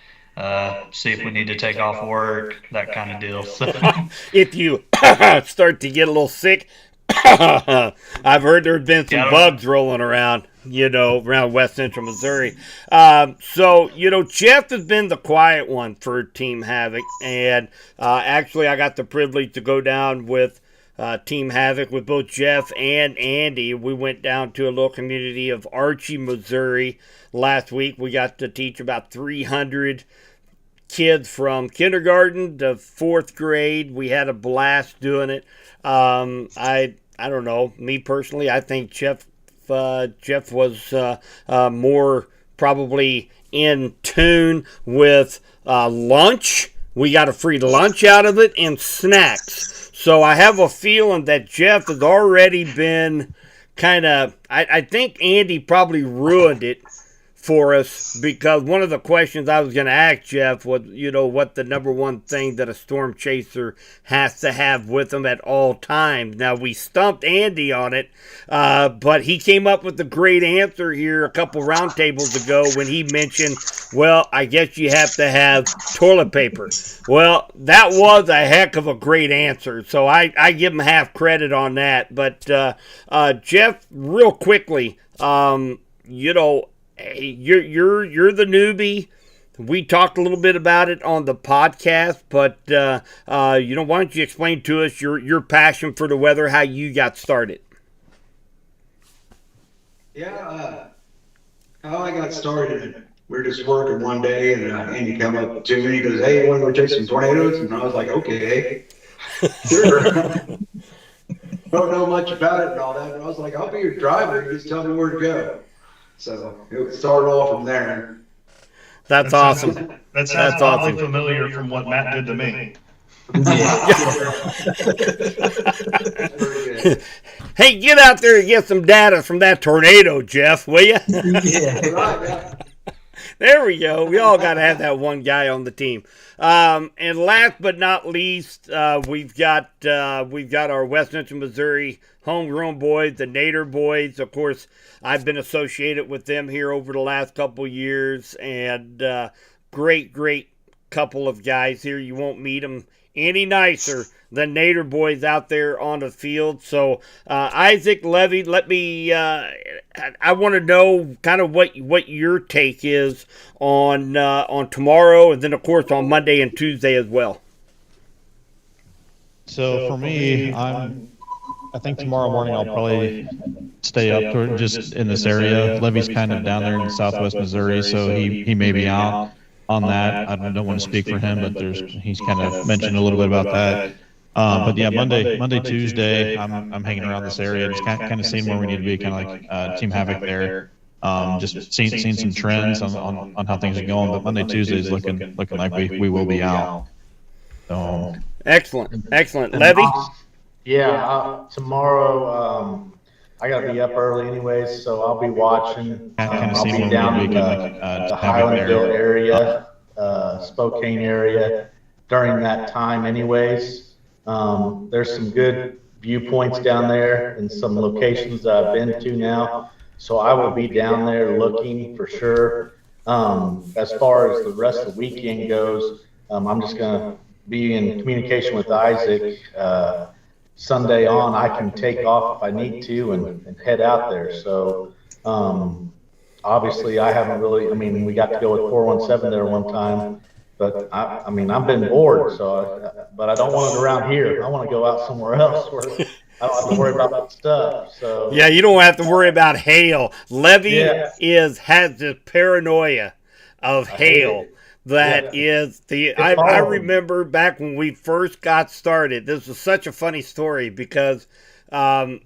see if we need to take off work, that kind of deal. So. If you start to get a little sick, I've heard there's been some bugs rolling around, around West Central Missouri. So, Jeff has been the quiet one for Team Havoc. And actually, I got the privilege to go down with Team Havoc with both Jeff and Andy. We went down to a little community of Archie, Missouri last week. We got to teach about 300 kids from kindergarten to 4th grade. We had a blast doing it. I don't know. Me personally, I think Jeff was more probably in tune with lunch. We got a free lunch out of it and snacks. So I have a feeling that Jeff has already been kind of. I think Andy probably ruined it for us, because one of the questions I was going to ask Jeff was, what the number one thing that a storm chaser has to have with them at all times. Now, we stumped Andy on it, but he came up with a great answer here a couple roundtables ago when he mentioned, well, I guess you have to have toilet paper. Well, that was a heck of a great answer, so I give him half credit on that. But, Jeff, real quickly, hey, you're the newbie. We talked a little bit about it on the podcast, but why don't you explain to us your passion for the weather, how you got started? Yeah, how I got started. We were just working one day, and Andy come up to me. He goes, "Hey, you want to go chase some tornadoes?" And I was like, "Okay, sure." Don't know much about it and all that, but I was like, "I'll be your driver. You just tell me where to go." So it started off from there. That's awesome. That sounds oddly familiar from what Matt did to me. Hey, get out there and get some data from that tornado, Jeff, will you? Yeah. There we go. We all got to have that one guy on the team. And last but not least, we've got our West Central Missouri homegrown boys, the Nader boys. Of course, I've been associated with them here over the last couple years, and great couple of guys here. You won't meet them any nicer than Nader boys out there on the field. So, Isaac, Levy, I want to know kind of what your take is on tomorrow, and then of course on Monday and Tuesday as well. So for me, I think tomorrow morning I'll probably stay up to just in this area. Levy's kind of down there in southwest Missouri, so he may be out on that. I don't want to speak for him, but he's kind of mentioned a little bit about that. But yeah, Monday, Tuesday, I'm hanging around this area, just kind of seeing where we need to be, kind of like Team Havoc there. Just seeing some trends on how things are going. But Monday, Tuesday is looking like we will be out. So excellent, Levy. Yeah, tomorrow I gotta be up early anyways, so I'll be watching. I'll be down in the Highlandville area, Spokane area during that time anyways. There's some good viewpoints down there and some locations that I've been to now, so I will be down there looking for sure. As far as the rest of the weekend goes, I'm just gonna be in communication with Isaac. Sunday on, I can take off if I need to and head out there. So, obviously, I haven't really. I mean, we got to go with 417 there one time, but I mean, I've been bored. So, but I don't want it around here. I want to go out somewhere else where I don't have to worry about that stuff. So, yeah, you don't have to worry about hail. Levy has the paranoia of hail. That is I remember back when we first got started. This was such a funny story because, the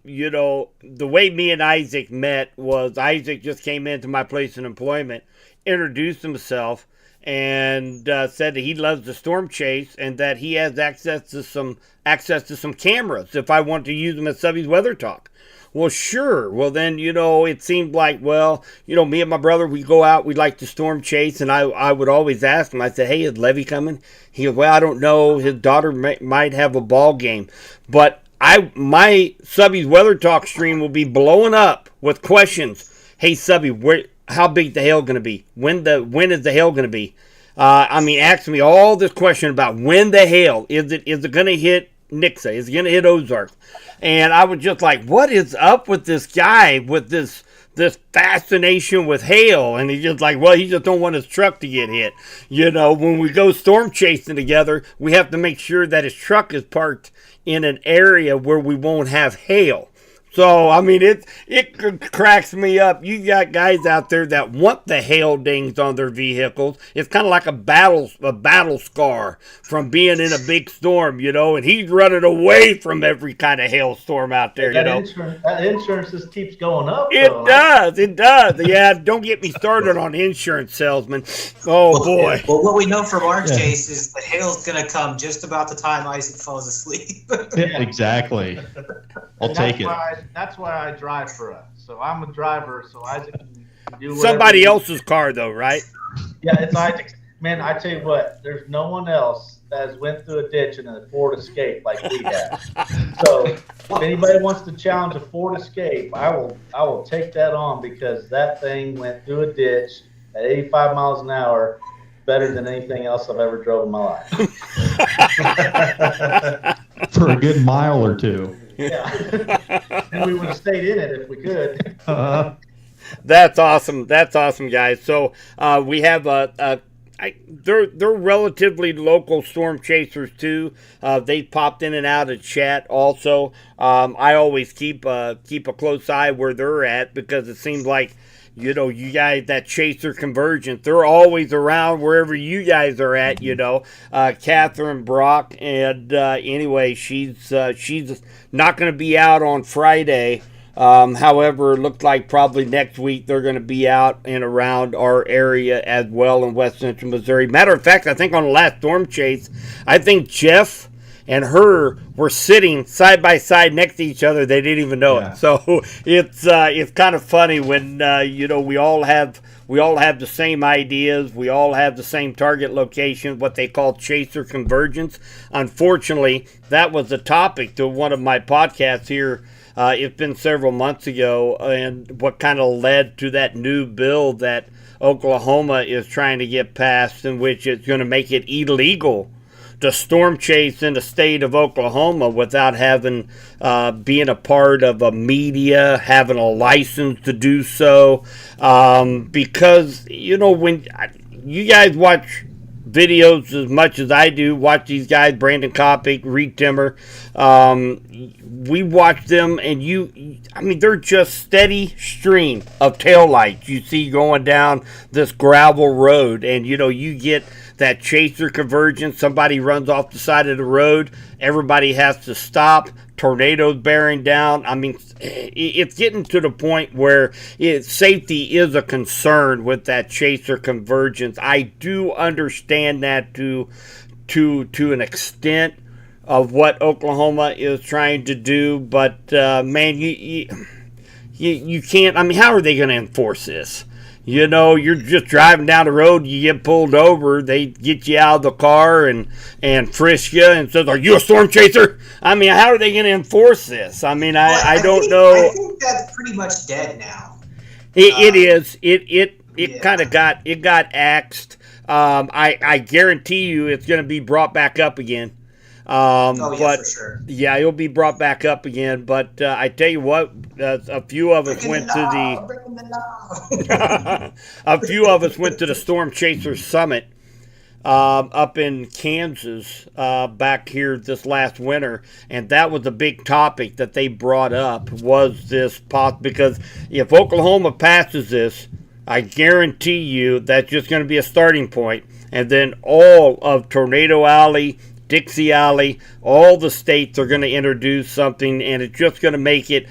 way me and Isaac met was Isaac just came into my place of employment, introduced himself, and said that he loves the storm chase and that he has access to some cameras if I want to use them at Subby's Weather Talk. Well, sure. Well, then, it seemed like, me and my brother, we go out, we like to storm chase, and I would always ask him, I said, hey, is Levy coming? He goes, well, I don't know. His daughter might have a ball game. But my Subby's Weather Talk stream will be blowing up with questions. Hey, Subby, how big the hail going to be? When is the hail going to be? Ask me all this question about when the hail, is it going to hit Nixa. It's going to hit Ozarks. And I was just like, what is up with this guy with this fascination with hail? And he's just like, well, he just don't want his truck to get hit. When we go storm chasing together, we have to make sure that his truck is parked in an area where we won't have hail. So, I mean, it cracks me up. You got guys out there that want the hail dings on their vehicles. It's kind of like a battle scar from being in a big storm, and he's running away from every kind of hailstorm out there, That insurance just keeps going up. It does. Yeah, don't get me started on insurance salesmen. Oh, boy. Well, what we know from our case is the hail's going to come just about the time Isaac falls asleep. Yeah, exactly. I'll take it. That's why I drive for us. So I'm a driver, so Isaac can do whatever. Somebody else's car, though, right? Yeah, it's Isaac's. Man, I tell you what, there's no one else that has went through a ditch in a Ford Escape like we have. So if anybody wants to challenge a Ford Escape, I will take that on, because that thing went through a ditch at 85 miles an hour better than anything else I've ever drove in my life. For a good mile or two. Yeah. And we would have stayed in it if we could. That's awesome. That's awesome, guys. So we have they're relatively local storm chasers too. They popped in and out of chat also. I always keep a close eye where they're at, because it seems like, you guys, that chaser convergence, they're always around wherever you guys are at, Catherine Brock. And anyway, she's not going to be out on Friday. However, it looked like probably next week they're going to be out and around our area as well in West Central Missouri. Matter of fact, I think on the last storm chase, I think Jeff and her were sitting side by side next to each other. They didn't even know it. So it's kind of funny when we all have the same ideas. We all have the same target location, what they call chaser convergence. Unfortunately, that was the topic to one of my podcasts here. It's been several months ago, and what kind of led to that new bill that Oklahoma is trying to get passed, in which it's going to make it illegal to storm chase in the state of Oklahoma without having being a part of a media, having a license to do so. Because, when you guys watch videos as much as I do, watch these guys, Brandon Kopic, Reed Timmer, we watch them, and they're just steady stream of taillights you see going down this gravel road, and you get that chaser convergence. Somebody runs off the side of the road, everybody has to stop, tornadoes bearing down. It's getting to the point where safety is a concern with that chaser convergence. I do understand that to an extent of what Oklahoma is trying to do, but man, you can't. How are they going to enforce this? You're just driving down the road, you get pulled over, they get you out of the car and frisk you and says, "Are you a storm chaser?" How are they going to enforce this? I don't know. I think that's pretty much dead now. It is. It kind of got axed. I guarantee you it's going to be brought back up again. For sure. Yeah, it'll be brought back up again. But I tell you what, a few of us went to a few of us went to the Storm Chasers Summit up in Kansas back here this last winter, and that was a big topic that they brought up, was this because if Oklahoma passes this, I guarantee you that's just going to be a starting point, and then all of Tornado Alley, Dixie Alley, all the states are going to introduce something, and it's just going to make it,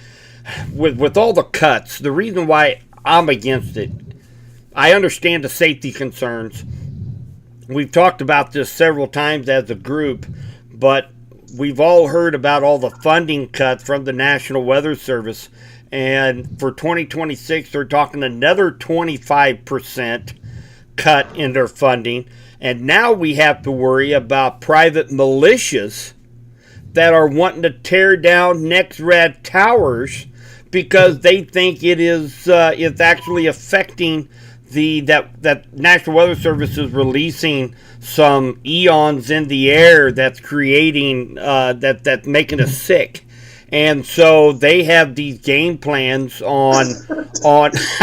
with all the cuts, the reason why I'm against it, I understand the safety concerns. We've talked about this several times as a group, but we've all heard about all the funding cuts from the National Weather Service, and for 2026, they're talking another 25% cut in their funding. And now we have to worry about private militias that are wanting to tear down NextRad towers because they think it's actually affecting that National Weather Service is releasing some eons in the air that's creating that's making us sick. And so they have these game plans on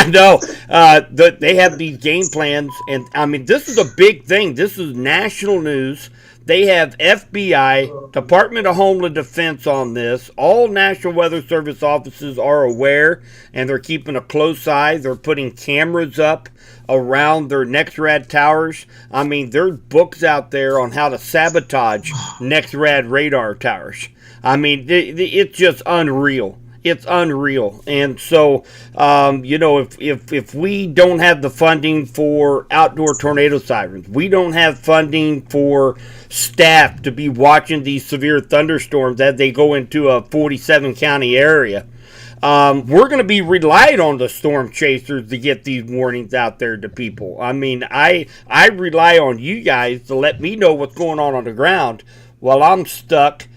no, they have these game plans, and I mean this is a big thing. This is national news. They have FBI, Department of Homeland Defense on this. All National Weather Service offices are aware, and they're keeping a close eye. They're putting cameras up around their NextRad towers. I mean, there's books out there on how to sabotage NextRad radar towers. I mean, it's just unreal. It's unreal. And so, if we don't have the funding for outdoor tornado sirens, we don't have funding for staff to be watching these severe thunderstorms as they go into a 47 county area, we're going to be relied on the storm chasers to get these warnings out there to people. I mean, I rely on you guys to let me know what's going on the ground while I'm stuck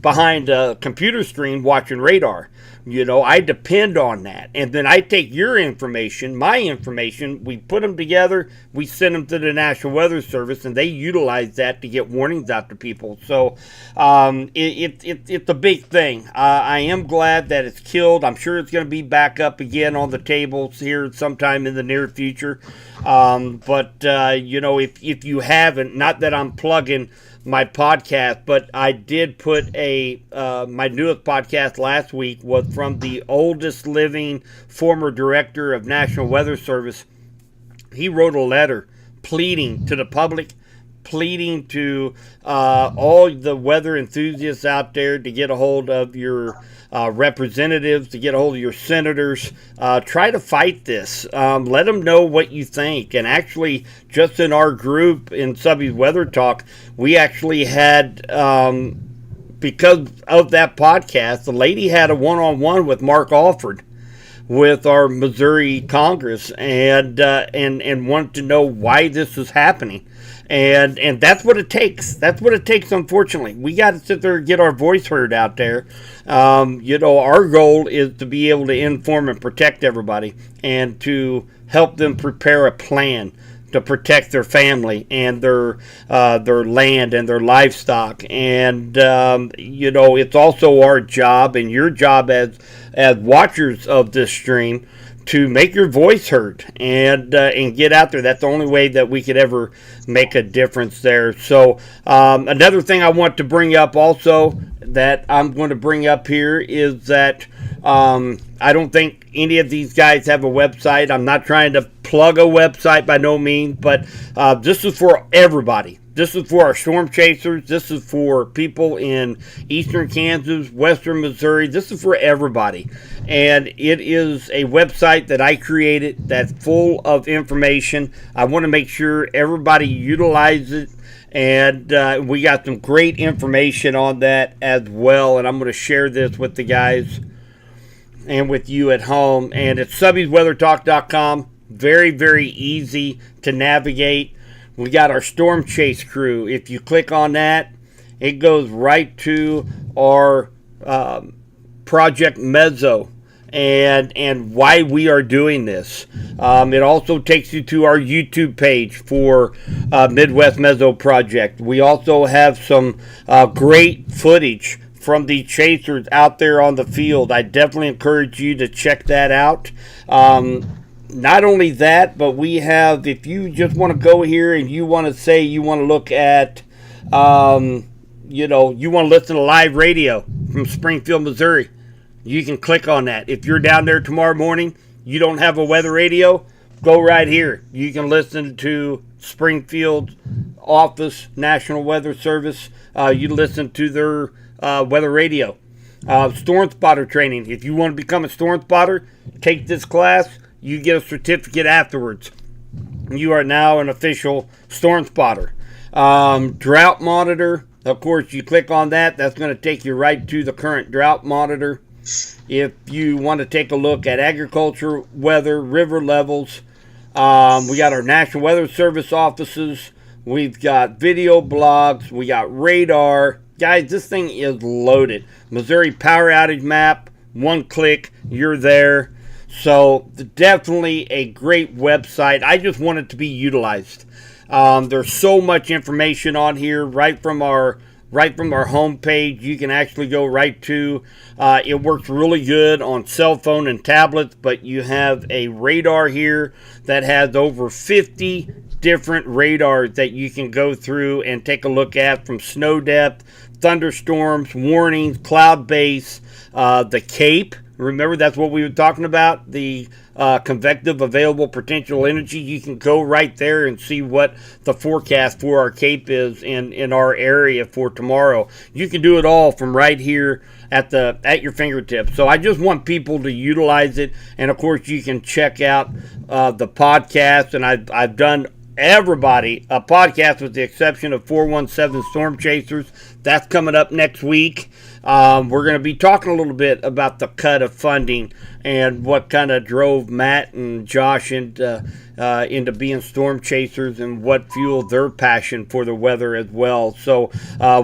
behind a computer screen watching radar. I depend on that. And then I take your information, my information, we put them together, we send them to the National Weather Service, and they utilize that to get warnings out to people. So it's a big thing. I am glad that it's killed. I'm sure it's going to be back up again on the tables here sometime in the near future. If you haven't, not that I'm plugging my podcast, but I did put my newest podcast last week was from the oldest living former director of National Weather Service. He wrote a letter pleading to the public, pleading to all the weather enthusiasts out there to get a hold of your representatives, to get a hold of your senators. Try to fight this. Let them know what you think. And actually, just in our group in Subby's Weather Talk, we actually had, because of that podcast, the lady had a one-on-one with Mark Alford with our Missouri Congress and wanted to know why this is happening. And that's what it takes. That's what it takes, unfortunately. We got to sit there and get our voice heard out there. Our goal is to be able to inform and protect everybody and to help them prepare a plan to protect their family and their land and their livestock. And, it's also our job and your job as watchers of this stream to make your voice heard and get out there. That's the only way that we could ever make a difference there. So another thing I want to bring up also that I'm going to bring up here is that I don't think any of these guys have a website. I'm not trying to plug a website by no means, but this is for everybody. This is for our storm chasers. This is for people in eastern Kansas, western Missouri. This is for everybody. And it is a website that I created that's full of information. I want to make sure everybody utilizes it. And we got some great information on that as well. And I'm going to share this with the guys and with you at home. And it's subbysweathertalk.com. Very, very easy to navigate. We got our storm chase crew. If you click on that, it goes right to our Project Meso and why we are doing this. It also takes you to our YouTube page for Midwest Meso Project. We also have some great footage from the chasers out there on the field. I definitely encourage you to check that out. Not only that, but we have, if you just want to go here and you want to say you want to look at, you want to listen to live radio from Springfield, Missouri, you can click on that. If you're down there tomorrow morning, you don't have a weather radio, go right here. You can listen to Springfield office, National Weather Service. You listen to their weather radio. Storm spotter training. If you want to become a storm spotter, take this class. You get a certificate afterwards. You are now an official storm spotter. Drought monitor. Of course, you click on that. That's going to take you right to the current drought monitor. If you want to take a look at agriculture, weather, river levels, we got our National Weather Service offices. We've got video blogs. We got radar. Guys, this thing is loaded. Missouri power outage map. One click, you're there. So definitely a great website. I just want it to be utilized. There's so much information on here right from our homepage. You can actually go right to. It works really good on cell phone and tablets, but you have a radar here that has over 50 different radars that you can go through and take a look at, from snow depth, thunderstorms, warnings, cloud base, the Cape. Remember, that's what we were talking about, the convective available potential energy. You can go right there and see what the forecast for our Cape is in our area for tomorrow. You can do it all from right here at your fingertips. So I just want people to utilize it. And of course, you can check out the podcast. And I've done everybody a podcast with the exception of 417 Storm Chasers. That's coming up next week. We're going to be talking a little bit about the cut of funding and what kind of drove Matt and Josh into being storm chasers and what fueled their passion for the weather as well. So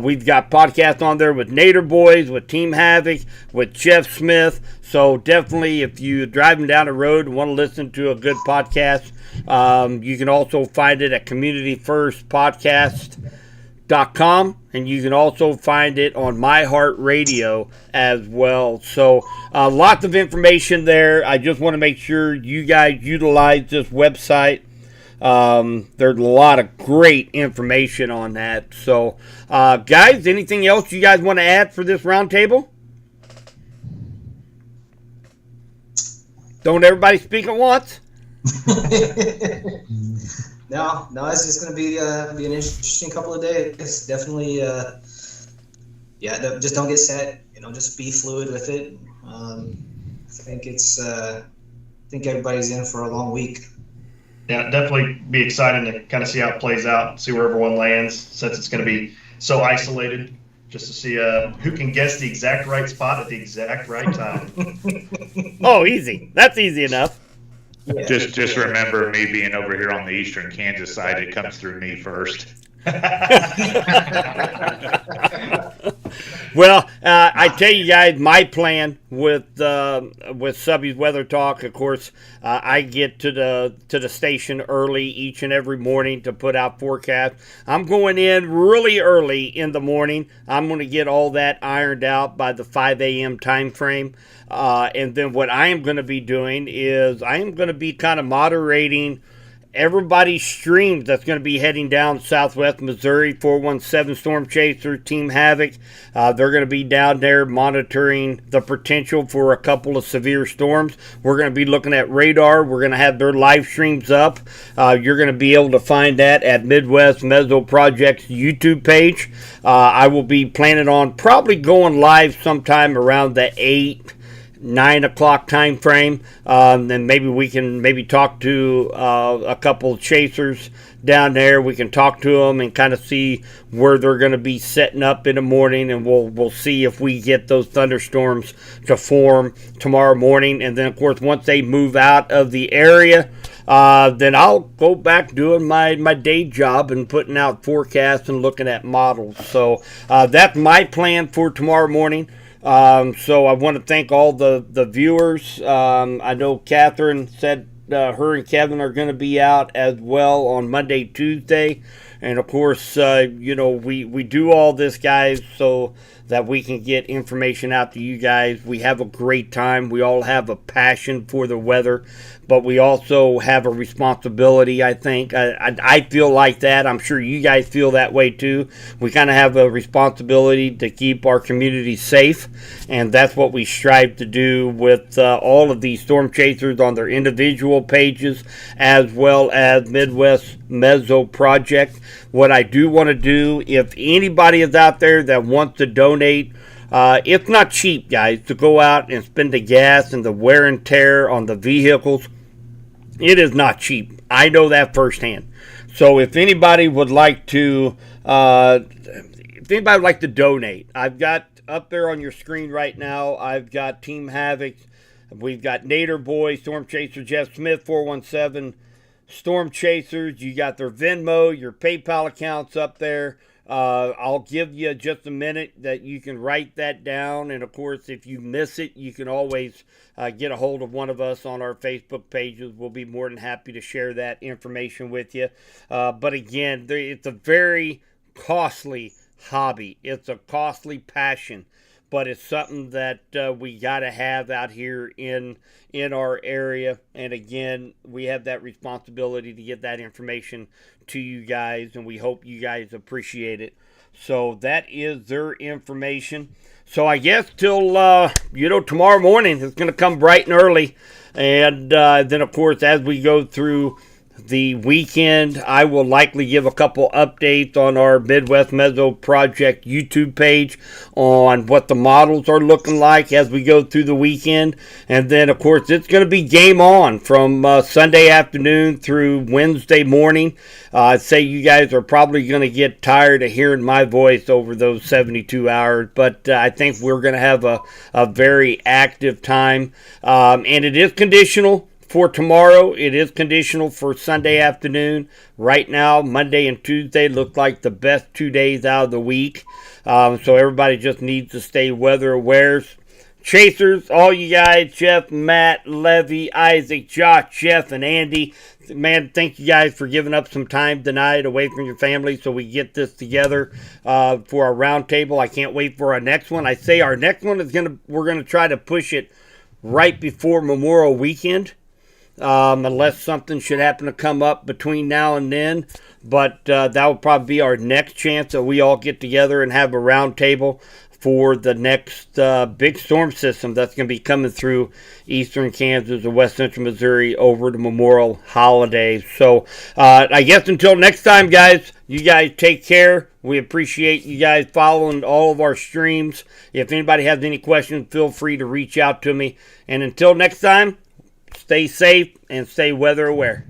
we've got podcasts on there with Nader Boys, with Team Havoc, with Jeff Smith. So definitely, if you're driving down the road and want to listen to a good podcast, you can also find it at communityfirstpodcast.com, and you can also find it on MyHeartRadio as well. So lots of information there. I just want to make sure you guys utilize this website. There's a lot of great information on that. So guys, anything else you guys want to add for this roundtable? Don't everybody speak at once. No, it's just going to be an interesting couple of days. Definitely, just don't get set. Just be fluid with it. I think everybody's in for a long week. Yeah, definitely be excited to kind of see how it plays out, see where everyone lands, since it's going to be so isolated, just to see who can guess the exact right spot at the exact right time. Oh, easy. That's easy enough. Yeah. Just remember me being over here on the eastern Kansas side. It comes through me first. Well, I tell you guys, my plan with Subby's Weather Talk, of course, I get to the station early each and every morning to put out forecasts. I'm going in really early in the morning. I'm going to get all that ironed out by the 5 a.m. time frame. And then what I am going to be doing is I am going to be kind of moderating everybody's streams that's going to be heading down Southwest Missouri. 417 Storm Chaser, Team Havoc. They're going to be down there monitoring the potential for a couple of severe storms. We're going to be looking at radar. We're going to have their live streams up. You're going to be able to find that at Midwest Meso Project's YouTube page. I will be planning on probably going live sometime around the 9 o'clock time frame. Then maybe we can talk to a couple of chasers down there. We can talk to them and kind of see where they're going to be setting up in the morning, and we'll see if we get those thunderstorms to form tomorrow morning. And then of course, once they move out of the area, then I'll go back doing my day job and putting out forecasts and looking at models. So that's my plan for tomorrow morning. So I want to thank all the viewers. I know Catherine said her and Kevin are going to be out as well on Monday, Tuesday. And of course, we do all this, guys, so that we can get information out to you guys. We have a great time. We all have a passion for the weather, but we also have a responsibility, I think. I feel like that. I'm sure you guys feel that way too. We kind of have a responsibility to keep our community safe, and that's what we strive to do with all of these storm chasers on their individual pages, as well as Midwest Meso Project. What I do want to do, if anybody is out there that wants to donate, it's not cheap, guys, to go out and spend the gas and the wear and tear on the vehicles. It is not cheap. I know that firsthand. So if anybody would like to, donate, I've got up there on your screen right now, I've got Team Havoc. We've got Nader Boy, Storm Chaser Jeff Smith, 417 Storm Chasers. You got their Venmo, your PayPal accounts up there. I'll give you just a minute that you can write that down. And of course, if you miss it, you can always get a hold of one of us on our Facebook pages. We'll be more than happy to share that information with you. But again, it's a very costly hobby. It's a costly passion, but it's something that we got to have out here in our area. And again, we have that responsibility to get that information to you guys, and we hope you guys appreciate it. So that is their information. So I guess till tomorrow morning, it's going to come bright and early. And then of course, as we go through the weekend, I will likely give a couple updates on our Midwest Meso Project YouTube page on what the models are looking like as we go through the weekend. And then, of course, it's going to be game on from Sunday afternoon through Wednesday morning. I'd say you guys are probably going to get tired of hearing my voice over those 72 hours, but I think we're going to have a very active time. And it is conditional for tomorrow. It is conditional for Sunday afternoon. Right now, Monday and Tuesday look like the best 2 days out of the week. So everybody just needs to stay weather aware. Chasers, all you guys, Jeff, Matt, Levy, Isaac, Josh, Jeff, and Andy. Man, thank you guys for giving up some time tonight away from your family so we get this together for our roundtable. I can't wait for our next one. I say our next one we're gonna try to push it right before Memorial Weekend. Unless something should happen to come up between now and then. But that will probably be our next chance that we all get together and have a round table for the next big storm system that's going to be coming through eastern Kansas and west central Missouri over the Memorial holiday. So I guess until next time, guys, you guys take care. We appreciate you guys following all of our streams. If anybody has any questions, feel free to reach out to me. And until next time, stay safe and stay weather aware.